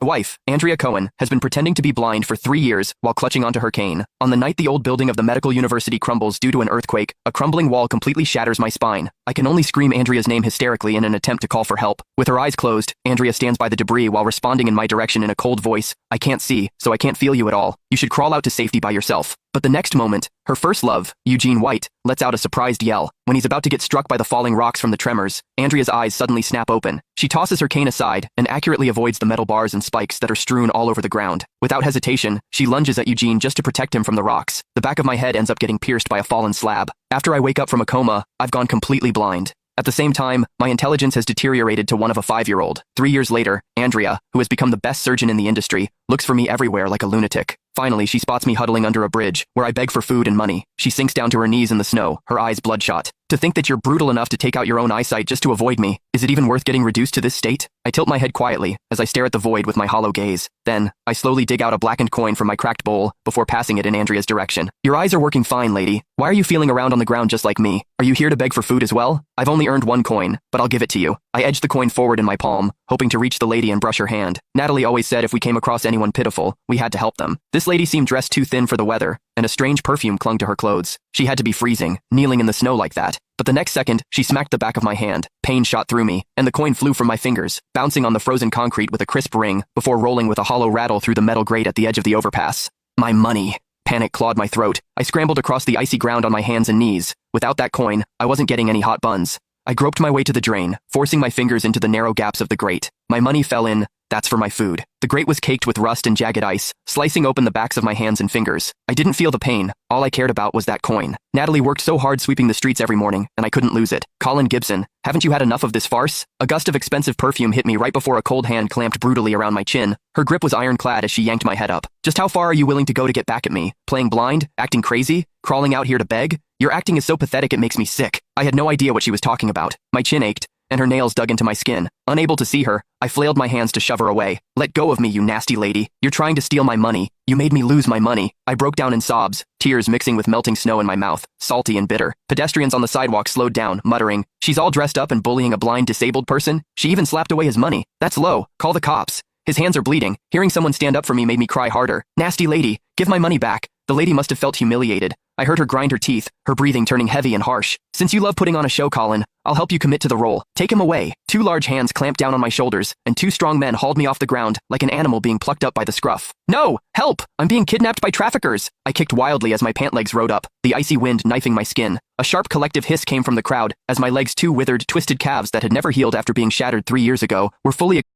The wife, Andrea Cohen, has been pretending to be blind for 3 years while clutching onto her cane. On the night the old building of the medical university crumbles due to an earthquake, a crumbling wall completely shatters my spine. I can only scream Andrea's name hysterically in an attempt to call for help. With her eyes closed, Andrea stands by the debris while responding in my direction in a cold voice. I can't see, so I can't feel you at all. You should crawl out to safety by yourself. But the next moment, her first love, Eugene White, lets out a surprised yell. When he's about to get struck by the falling rocks from the tremors, Andrea's eyes suddenly snap open. She tosses her cane aside and accurately avoids the metal bars and spikes that are strewn all over the ground. Without hesitation, she lunges at Eugene just to protect him from the rocks. The back of my head ends up getting pierced by a fallen slab. After I wake up from a coma, I've gone completely blind. At the same time, my intelligence has deteriorated to one of a 5-year-old. 3 years later, Andrea, who has become the best surgeon in the industry, looks for me everywhere like a lunatic. Finally, she spots me huddling under a bridge, where I beg for food and money. She sinks down to her knees in the snow, her eyes bloodshot. To think that you're brutal enough to take out your own eyesight just to avoid me, is it even worth getting reduced to this state? I tilt my head quietly, as I stare at the void with my hollow gaze. Then, I slowly dig out a blackened coin from my cracked bowl, before passing it in Andrea's direction. Your eyes are working fine, lady. Why are you feeling around on the ground just like me? Are you here to beg for food as well? I've only earned 1 coin, but I'll give it to you. I edge the coin forward in my palm, hoping to reach the lady and brush her hand. Natalie always said if we came across anyone pitiful, we had to help them. This lady seemed dressed too thin for the weather, and a strange perfume clung to her clothes. She had to be freezing, kneeling in the snow like that. But the next second, she smacked the back of my hand. Pain shot through me, and the coin flew from my fingers, bouncing on the frozen concrete with a crisp ring, before rolling with a hollow rattle through the metal grate at the edge of the overpass. My money. Panic clawed my throat. I scrambled across the icy ground on my hands and knees. Without that coin, I wasn't getting any hot buns. I groped my way to the drain, forcing my fingers into the narrow gaps of the grate. My money fell in. That's for my food. The grate was caked with rust and jagged ice, slicing open the backs of my hands and fingers. I didn't feel the pain. All I cared about was that coin. Natalie worked so hard sweeping the streets every morning, and I couldn't lose it. Colin Gibson, haven't you had enough of this farce? A gust of expensive perfume hit me right before a cold hand clamped brutally around my chin. Her grip was ironclad as she yanked my head up. Just how far are you willing to go to get back at me? Playing blind? Acting crazy? Crawling out here to beg? Your acting is so pathetic it makes me sick. I had no idea what she was talking about. My chin ached, and her nails dug into my skin. Unable to see her, I flailed my hands to shove her away. Let go of me, you nasty lady. You're trying to steal my money. You made me lose my money. I broke down in sobs, tears mixing with melting snow in my mouth, salty and bitter. Pedestrians on the sidewalk slowed down, muttering, "She's all dressed up and bullying a blind disabled person? She even slapped away his money. That's low. Call the cops." His hands are bleeding. Hearing someone stand up for me made me cry harder. Nasty lady, give my money back. The lady must have felt humiliated. I heard her grind her teeth, her breathing turning heavy and harsh. Since you love putting on a show, Colin, I'll help you commit to the role. Take him away. 2 large hands clamped down on my shoulders, and 2 strong men hauled me off the ground like an animal being plucked up by the scruff. No! Help! I'm being kidnapped by traffickers! I kicked wildly as my pant legs rode up, the icy wind knifing my skin. A sharp collective hiss came from the crowd as my legs' 2 withered, twisted calves that had never healed after being shattered 3 years ago were fully